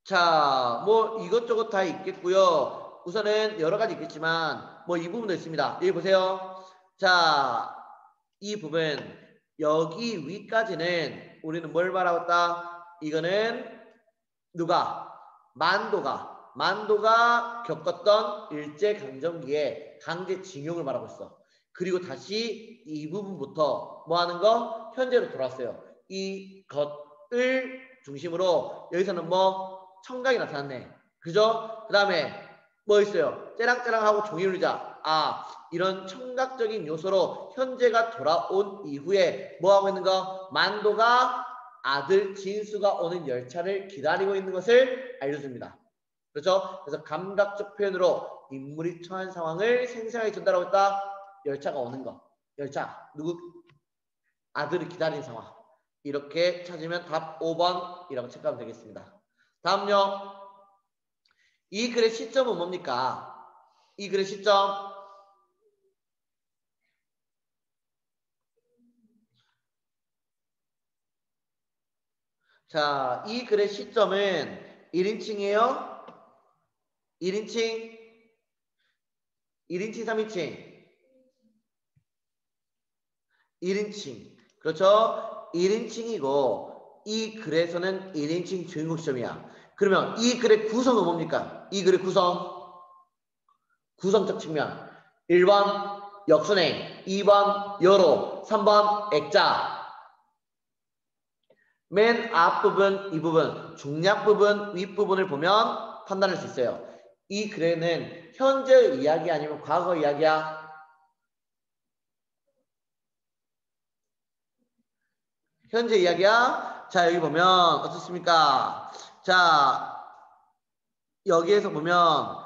자, 뭐 이것저것 다 있겠고요. 우선은 여러 가지 있겠지만 뭐 이 부분도 있습니다. 여기 보세요. 자, 이 부분 여기 위까지는 우리는 뭘 말하고 있다? 이거는 누가? 만도가 겪었던 일제강점기에 강제징용을 말하고 있어. 그리고 다시 이 부분부터 뭐 하는 거? 현재로 돌아왔어요. 이것을 중심으로 여기서는 뭐 청각이 나타났네. 그죠? 그 다음에 뭐 있어요? 째랑째랑하고 종이 울리자. 아, 이런 청각적인 요소로 현재가 돌아온 이후에 뭐 하고 있는 거? 만도가 아들 진수가 오는 열차를 기다리고 있는 것을 알려줍니다. 그렇죠? 그래서 감각적 표현으로 인물이 처한 상황을 생생하게 전달하고 있다. 열차가 오는 거. 열차. 누구? 아들을 기다리는 상황. 이렇게 찾으면 답 5번이라고 체크하면 되겠습니다. 다음요. 이 글의 시점은 뭡니까? 이 글의 시점. 자, 이 글의 시점은 1인칭이에요. 1인칭, 1인칭, 3인칭. 1인칭. 그렇죠? 1인칭이고 이 글에서는 1인칭 주인공 시점이야. 그러면 이 글의 구성은 뭡니까? 이 글의 구성적 측면. 1번 역순행, 2번 여로, 3번 액자. 맨 앞부분, 이 부분, 중략 부분, 윗부분을 보면 판단할 수 있어요. 이 글에는 현재 이야기 아니면 과거 이야기야? 현재 이야기야? 자, 여기 보면 어떻습니까? 자, 여기에서 보면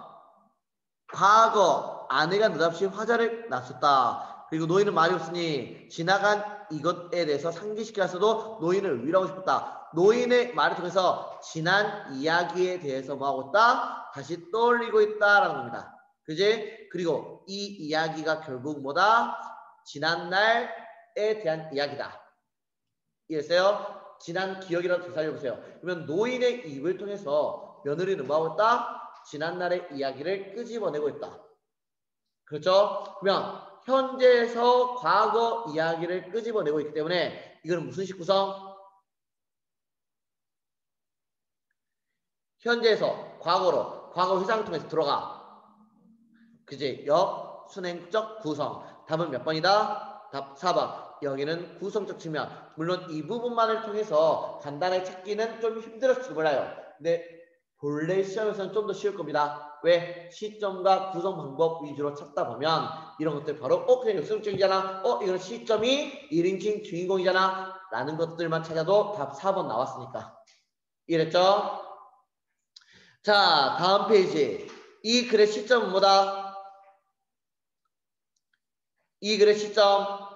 과거 아내가 느닷없이 화자를 났었다. 그리고 노인은 말이 없으니 지나간 이것에 대해서 상기시키면서도 노인을 위로하고 싶었다. 노인의 말을 통해서 지난 이야기에 대해서 뭐하고 있다? 다시 떠올리고 있다라는 겁니다. 그지? 그리고 이 이야기가 결국 뭐다? 지난날에 대한 이야기다. 이해했어요? 지난 기억이라도 되살려보세요. 그러면 노인의 입을 통해서 며느리는 뭐하고 있다? 지난날의 이야기를 끄집어내고 있다. 그렇죠? 그러면 현재에서 과거 이야기를 끄집어내고 있기 때문에 이거는 무슨 식구성? 현재에서 과거로, 과거 회상을 통해서 들어가. 그지? 역순행적 구성. 답은 몇 번이다? 답 4번. 여기는 구성적 측면. 물론 이 부분만을 통해서 간단하게 찾기는 좀 힘들었을지 몰라요. 근데 본래 시험에서는 좀 더 쉬울 겁니다. 왜? 시점과 구성 방법 위주로 찾다 보면 이런 것들 바로 그냥 역순적이잖아. 이건 시점이 1인칭 주인공이잖아. 라는 것들만 찾아도 답 4번 나왔으니까. 이해했죠? 자, 다음 페이지. 이 글의 시점은 뭐다? 이 글의 시점.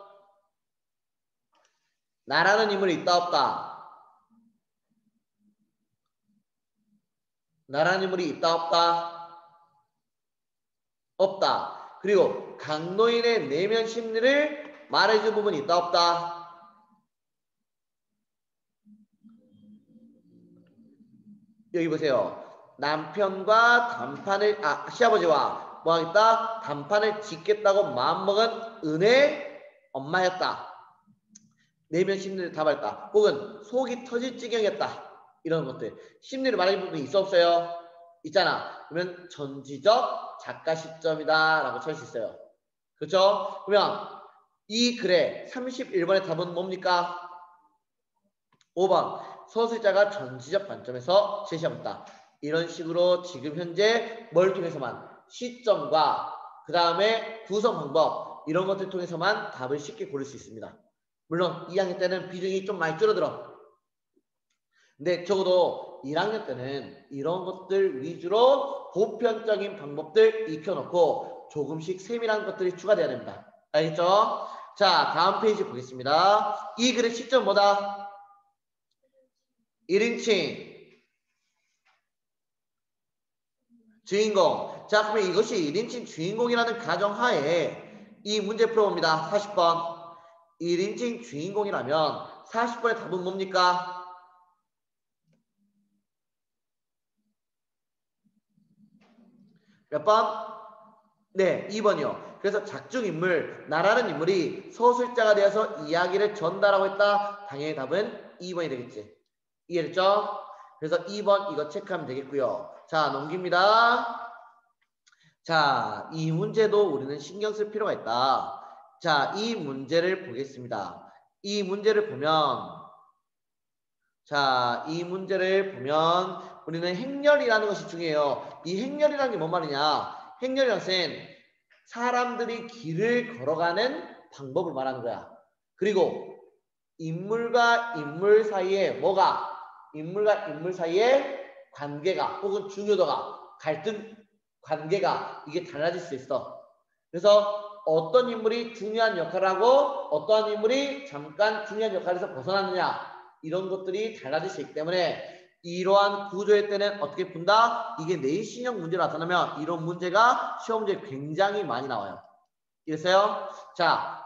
나라는 인물이 있다 없다? 나라는 인물이 있다 없다? 없다. 그리고 강노인의 내면 심리를 말해준 부분이 있다 없다? 여기 보세요. 남편과 단판을 시아버지와 뭐 하겠다? 단판을 짓겠다고 마음먹은 은혜 엄마였다. 내면 심리를 답할까? 혹은 속이 터질 지경이었다. 이런 것들. 심리를 말하는 부분이 있어 없어요? 있잖아. 그러면 전지적 작가 시점이다 라고 칠 수 있어요. 그렇죠? 그러면 이 글의 31번의 답은 뭡니까? 5번. 서술자가 전지적 관점에서 제시하고 있다. 이런 식으로 지금 현재 뭘 통해서만 시점과 그 다음에 구성 방법 이런 것들 통해서만 답을 쉽게 고를 수 있습니다. 물론 2학년 때는 비중이 좀 많이 줄어들어. 근데 적어도 1학년 때는 이런 것들 위주로 보편적인 방법들 익혀놓고 조금씩 세밀한 것들이 추가돼야 됩니다. 알겠죠? 자, 다음 페이지 보겠습니다. 이 글의 시점 뭐다? 1인칭 주인공. 자, 그러면 이것이 1인칭 주인공이라는 가정하에 이 문제 풀어봅니다. 40번. 1인칭 주인공이라면 40번의 답은 뭡니까? 몇 번? 네, 2번이요. 그래서 작중인물, 나라는 인물이 서술자가 되어서 이야기를 전달하고 있다. 당연히 답은 2번이 되겠지. 이해됐죠? 그래서 2번 이거 체크하면 되겠고요. 자, 넘깁니다. 자, 이 문제도 우리는 신경 쓸 필요가 있다. 자, 이 문제를 보겠습니다. 이 문제를 보면 자, 이 문제를 보면 우리는 행렬이라는 것이 중요해요. 이 행렬이라는 게 뭔 말이냐? 행렬이라는 것은 사람들이 길을 걸어가는 방법을 말하는 거야. 그리고 인물과 인물 사이에 뭐가? 인물과 인물 사이에 관계가 혹은 중요도가 갈등 관계가 이게 달라질 수 있어. 그래서 어떤 인물이 중요한 역할을 하고 어떠한 인물이 잠깐 중요한 역할에서 벗어나느냐 이런 것들이 달라질 수 있기 때문에 이러한 구조의 때는 어떻게 푼다? 이게 내신형 문제로 나타나면 이런 문제가 시험 문제에 굉장히 많이 나와요. 이랬어요? 자,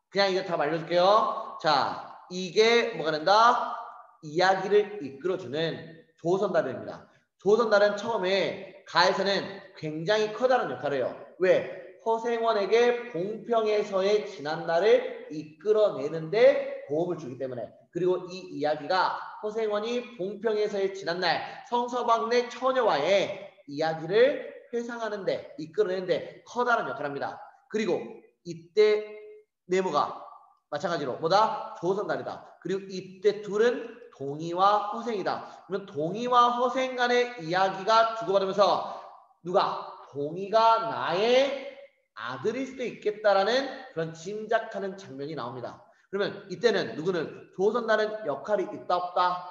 그냥 이거 다 알려줄게요. 자, 이게 뭐가 된다? 이야기를 이끌어주는 조선달입니다. 조선달은 처음에 가에서는 굉장히 커다란 역할을 해요. 왜? 허생원에게 봉평에서의 지난날을 이끌어내는데 도움을 주기 때문에. 그리고 이 이야기가 허생원이 봉평에서의 지난날 성서방내 처녀와의 이야기를 회상하는데 이끌어내는데 커다란 역할을 합니다. 그리고 이때 네모가 마찬가지로 뭐다? 조선달이다. 그리고 이때 둘은 동의와 허생이다. 그러면 동의와 허생 간의 이야기가 주고받으면서 누가? 동의가 나의 아들일 수도 있겠다라는 그런 짐작하는 장면이 나옵니다. 그러면 이때는 누구는 조선달은 역할이 있다 없다?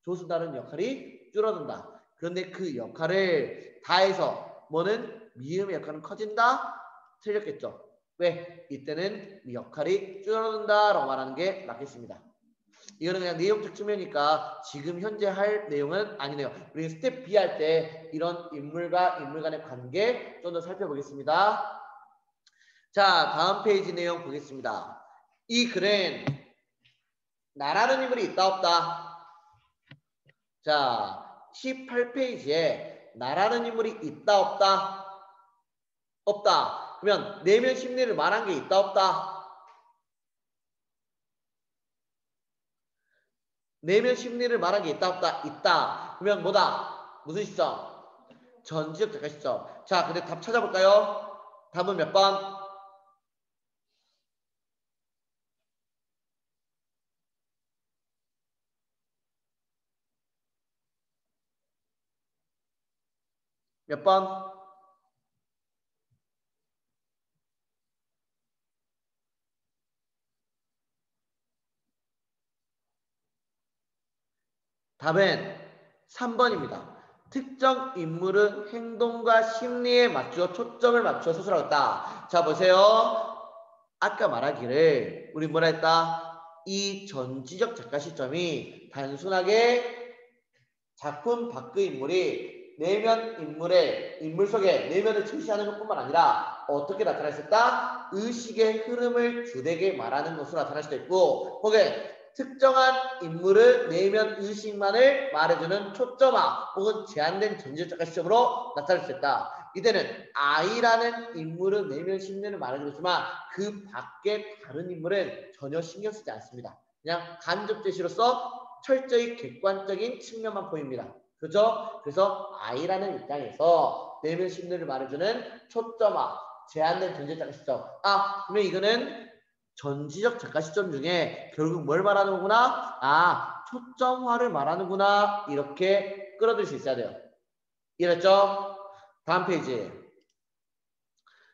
조선달은 역할이 줄어든다. 그런데 그 역할을 다해서 뭐는 미음의 역할은 커진다? 틀렸겠죠. 왜? 이때는 역할이 줄어든다라고 말하는 게 맞겠습니다. 이거는 그냥 내용적 측면이니까 지금 현재 할 내용은 아니네요. 우리 스텝 B 할 때 이런 인물과 인물 간의 관계 좀 더 살펴보겠습니다. 자, 다음 페이지 내용 보겠습니다. 이 글은 나라는 인물이 있다 없다? 자, 18페이지에 나라는 인물이 있다 없다? 없다. 그러면 내면 심리를 말한 게 있다 없다? 내면 심리를 말한 게 있다 없다? 있다. 그러면 뭐다? 무슨 시점? 전지적 작가 시점. 자, 근데 답 찾아볼까요? 답은 몇 번? 몇 번? 답은 3번입니다. 특정 인물은 행동과 심리에 맞추어 초점을 맞추어 서술하고 있다. 자, 보세요. 아까 말하기를 우리 뭐라 했다? 이 전지적 작가 시점이 단순하게 작품 밖의 인물이 내면 인물의 인물 속에 내면을 제시하는 것뿐만 아니라 어떻게 나타날 수 있다? 의식의 흐름을 주되게 말하는 것으로 나타날 수도 있고 혹은 특정한 인물의 내면 의식만을 말해주는 초점화 혹은 제한된 전지적 작가 시점으로 나타날 수 있다. 이때는 I라는 인물의 내면 심리를 말해주지만 그 밖에 다른 인물은 전혀 신경 쓰지 않습니다. 그냥 간접 제시로서 철저히 객관적인 측면만 보입니다. 그죠? 그래서 I라는 입장에서 내면 심리를 말해주는 초점화, 제한된 전지적 작가 시점. 아, 그러면 이거는 전지적 작가 시점 중에 결국 뭘 말하는구나? 아, 초점화를 말하는구나. 이렇게 끌어들 수 있어야 돼요. 이해했죠? 다음 페이지.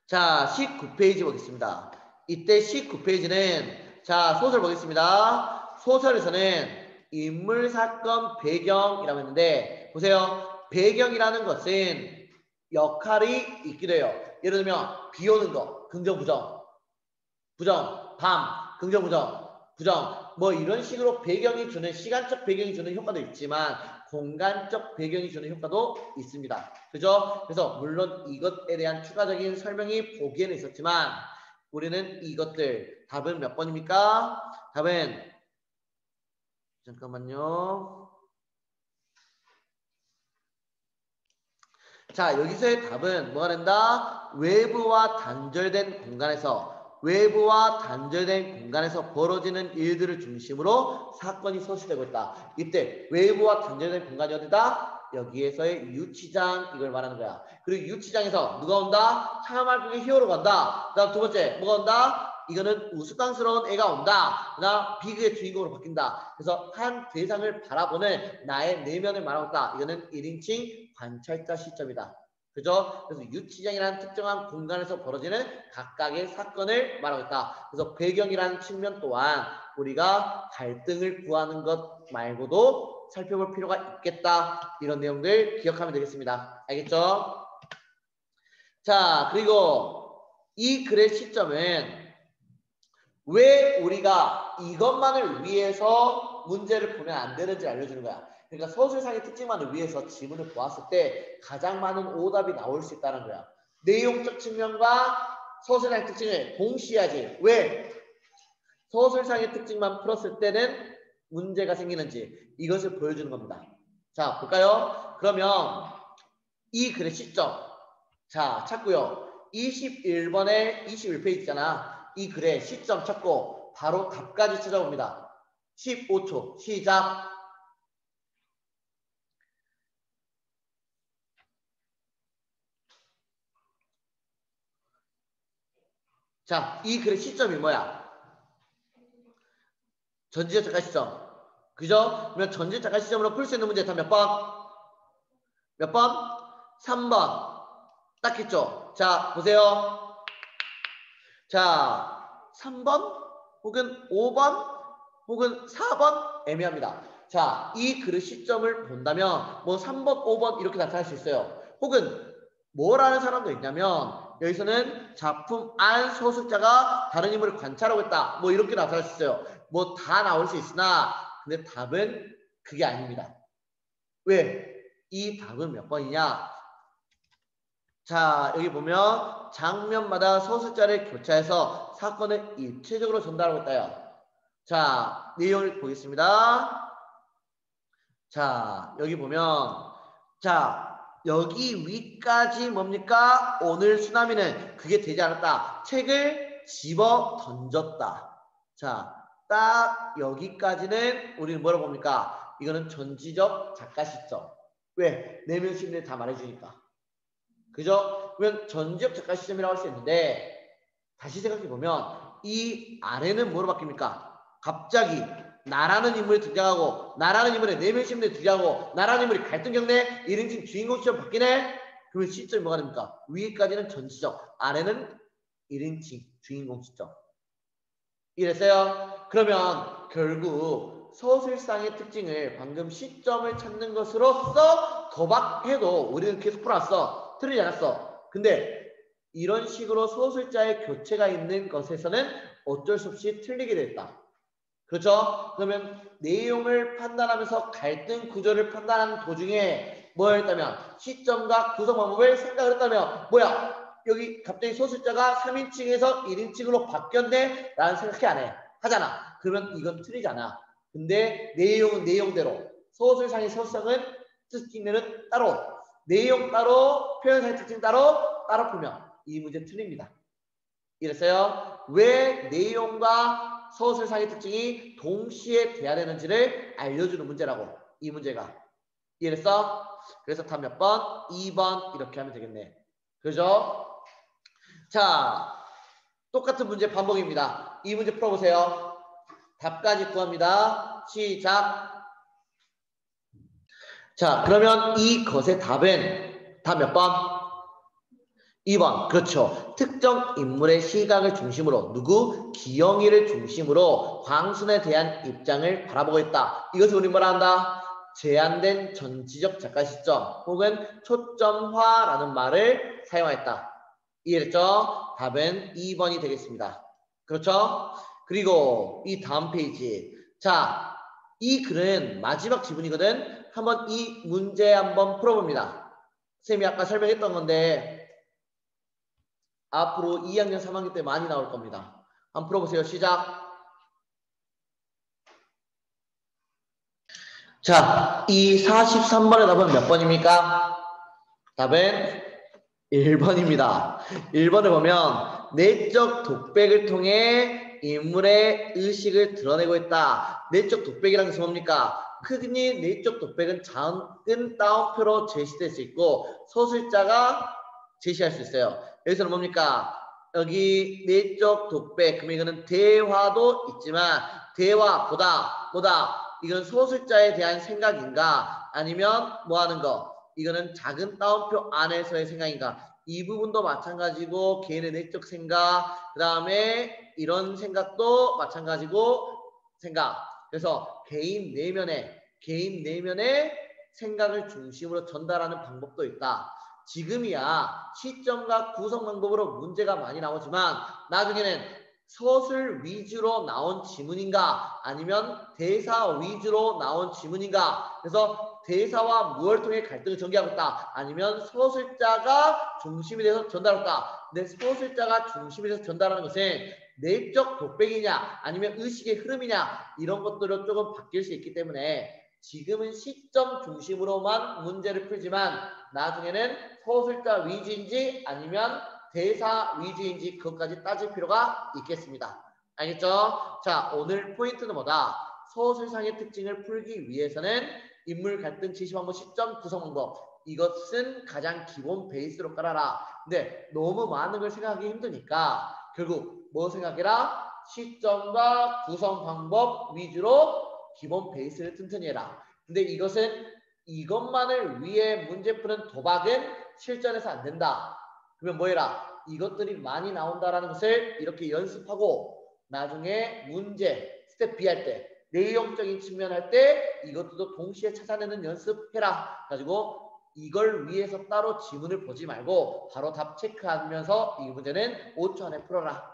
자, 19페이지 보겠습니다. 이때 19페이지는 자, 소설 보겠습니다. 소설에서는 인물, 사건, 배경이라고 했는데 보세요. 배경이라는 것은 역할이 있기도 해요. 예를 들면 비 오는 거, 긍정, 부정, 부정, 밤, 긍정, 부정, 부정 뭐 이런 식으로 배경이 주는 시간적 배경이 주는 효과도 있지만 공간적 배경이 주는 효과도 있습니다. 그죠? 그래서 물론 이것에 대한 추가적인 설명이 보기에는 있었지만 우리는 이것들 답은 몇 번입니까? 답은 잠깐만요. 자, 여기서의 답은 뭐가 된다? 외부와 단절된 공간에서 벌어지는 일들을 중심으로 사건이 서술되고 있다. 이때 외부와 단절된 공간이 어디다? 여기에서의 유치장, 이걸 말하는 거야. 그리고 유치장에서 누가 온다? 참말극의 히어로가 온다. 그 다음 두 번째 뭐가 온다? 이거는 우스꽝스러운 애가 온다. 그다음 비극의 주인공으로 바뀐다. 그래서 한 대상을 바라보는 나의 내면을 말하고 있다. 이거는 1인칭 관찰자 시점이다. 그죠? 그래서 유치장이라는 특정한 공간에서 벌어지는 각각의 사건을 말하고 있다. 그래서 배경이라는 측면 또한 우리가 갈등을 구하는 것 말고도 살펴볼 필요가 있겠다. 이런 내용들 기억하면 되겠습니다. 알겠죠? 자, 그리고 이 글의 시점은 왜 우리가 이것만을 위해서 문제를 보면 안 되는지 알려주는 거야. 그러니까 서술상의 특징만을 위해서 지문을 보았을 때 가장 많은 오답이 나올 수 있다는 거야. 내용적 측면과 서술상의 특징을 동시에 하지. 왜? 서술상의 특징만 풀었을 때는 문제가 생기는지 이것을 보여주는 겁니다. 자, 볼까요? 그러면 이 글의 시점. 자, 찾고요. 21번에 21페이지 있잖아. 이 글의 시점 찾고 바로 답까지 찾아봅니다. 15초 시작. 자, 이 글의 시점이 뭐야? 전지적 작가 시점. 그죠? 그러면 전지적 작가 시점으로 풀 수 있는 문제 다 몇 번? 몇 번? 3번. 딱 했죠? 자, 보세요. 자, 3번 혹은 5번 혹은 4번 애매합니다. 자, 이 글의 시점을 본다면 뭐 3번, 5번 이렇게 나타날 수 있어요. 혹은 뭐라는 사람도 있냐면 여기서는 작품 안 소수자가 다른 인물을 관찰하고 있다. 뭐 이렇게 나타날 수 있어요. 뭐 다 나올 수 있으나 근데 답은 그게 아닙니다. 왜? 이 답은 몇 번이냐? 자, 여기 보면 장면마다 소수자를 교차해서 사건을 입체적으로 전달하고 있다요. 자, 내용을 보겠습니다. 자, 여기 보면 자, 여기 위까지 뭡니까? 오늘 쓰나미는 그게 되지 않았다. 책을 집어 던졌다. 자, 딱 여기까지는 우리는 뭐라고 봅니까? 이거는 전지적 작가 시점. 왜? 내면 심리를 다 말해주니까. 그죠? 그러면 전지적 작가 시점이라고 할 수 있는데 다시 생각해보면 이 아래는 뭐로 바뀝니까? 갑자기 나라는 인물이 등장하고 나라는 인물의 내면 심리에 등장하고 나라는 인물이 갈등 경례 1인칭 주인공 시점 바뀌네? 그러면 시점이 뭐가 됩니까? 위까지는 전지적, 아래는 1인칭 주인공 시점. 이랬어요? 그러면 결국 서술상의 특징을 방금 시점을 찾는 것으로서 도박해도 우리는 계속 풀어왔어. 틀리지 않았어. 근데 이런 식으로 소술자의 교체가 있는 것에서는 어쩔 수 없이 틀리게 됐다. 그렇죠? 그러면 내용을 판단하면서 갈등 구조를 판단하는 도중에 뭐였다면 시점과 구성 방법을 생각을 했다면 뭐야? 여기 갑자기 소술자가 3인칭에서 1인칭으로 바뀌었네? 라는 생각이 안 해. 하잖아. 그러면 이건 틀리잖아. 근데 내용은 내용대로 소술상의 서술상은 특징들은 따로 내용 따로 표현상의 특징 따로 풀면 이 문제 틀립니다. 이랬어요. 왜 내용과 서술상의 특징이 동시에 돼야 되는지를 알려주는 문제라고. 이 문제가. 이해했어? 그래서 답 몇 번? 2번 이렇게 하면 되겠네. 그죠? 자, 똑같은 문제 반복입니다. 이 문제 풀어보세요. 답까지 구합니다. 시작. 자, 그러면 이것의 답은 답 몇 번? 2번. 그렇죠. 특정 인물의 시각을 중심으로 누구? 기영이를 중심으로 광순에 대한 입장을 바라보고 있다. 이것을 우리 뭐라 한다? 제한된 전지적 작가 시점 혹은 초점화라는 말을 사용했다. 이해했죠? 답은 2번이 되겠습니다. 그렇죠? 그리고 이 다음 페이지. 자, 이 글은 마지막 지문이거든. 한번 이 문제 한번 풀어봅니다. 쌤이 아까 설명했던 건데 앞으로 2학년 3학년 때 많이 나올 겁니다. 한번 풀어보세요. 시작. 자, 이 43번의 답은 몇 번입니까? 답은 1번입니다. 1번을 보면 내적 독백을 통해 인물의 의식을 드러내고 있다. 내적 독백이라는 것은 뭡니까? 흔히 내적 독백은 작은 따옴표로 제시될 수 있고 서술자가 제시할 수 있어요. 여기서는 뭡니까? 여기 내적 독백, 그러면 이거는 대화도 있지만 대화보다 이건 서술자에 대한 생각인가 아니면 뭐 하는 거? 이거는 작은 따옴표 안에서의 생각인가? 이 부분도 마찬가지고 개인의 내적 생각, 그 다음에 이런 생각도 마찬가지고 생각. 그래서 개인 내면의 생각을 중심으로 전달하는 방법도 있다. 지금이야 시점과 구성 방법으로 문제가 많이 나오지만 나중에는 서술 위주로 나온 지문인가 아니면 대사 위주로 나온 지문인가. 그래서 대사와 무엇을 통해 갈등을 전개하고 있다 아니면 서술자가 중심이 돼서 전달하고 있다. 근데 서술자가 중심이 돼서 전달하는 것은 내적 독백이냐 아니면 의식의 흐름이냐 이런 것들로 조금 바뀔 수 있기 때문에 지금은 시점 중심으로만 문제를 풀지만 나중에는 서술자 위주인지 아니면 대사 위주인지 그것까지 따질 필요가 있겠습니다. 알겠죠? 자, 오늘 포인트는 뭐다? 서술상의 특징을 풀기 위해서는 인물 갈등 제시 방법, 시점 구성 방법 이것은 가장 기본 베이스로 깔아라. 근데 너무 많은 걸 생각하기 힘드니까 결국 뭐 생각해라? 시점과 구성 방법 위주로 기본 베이스를 튼튼히 해라. 근데 이것만을 위해 문제 푸는 도박은 실전에서 안 된다. 그러면 뭐 해라? 이것들이 많이 나온다라는 것을 이렇게 연습하고 나중에 문제 스텝 B 할 때 내용적인 측면 할 때 이것도 동시에 찾아내는 연습해라. 가지고 이걸 위해서 따로 지문을 보지 말고 바로 답 체크하면서 이 문제는 5초 안에 풀어라.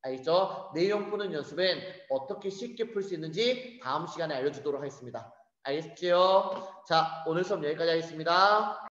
알겠죠? 내용 푸는 연습은 어떻게 쉽게 풀 수 있는지 다음 시간에 알려주도록 하겠습니다. 알겠죠? 자, 오늘 수업 여기까지 하겠습니다.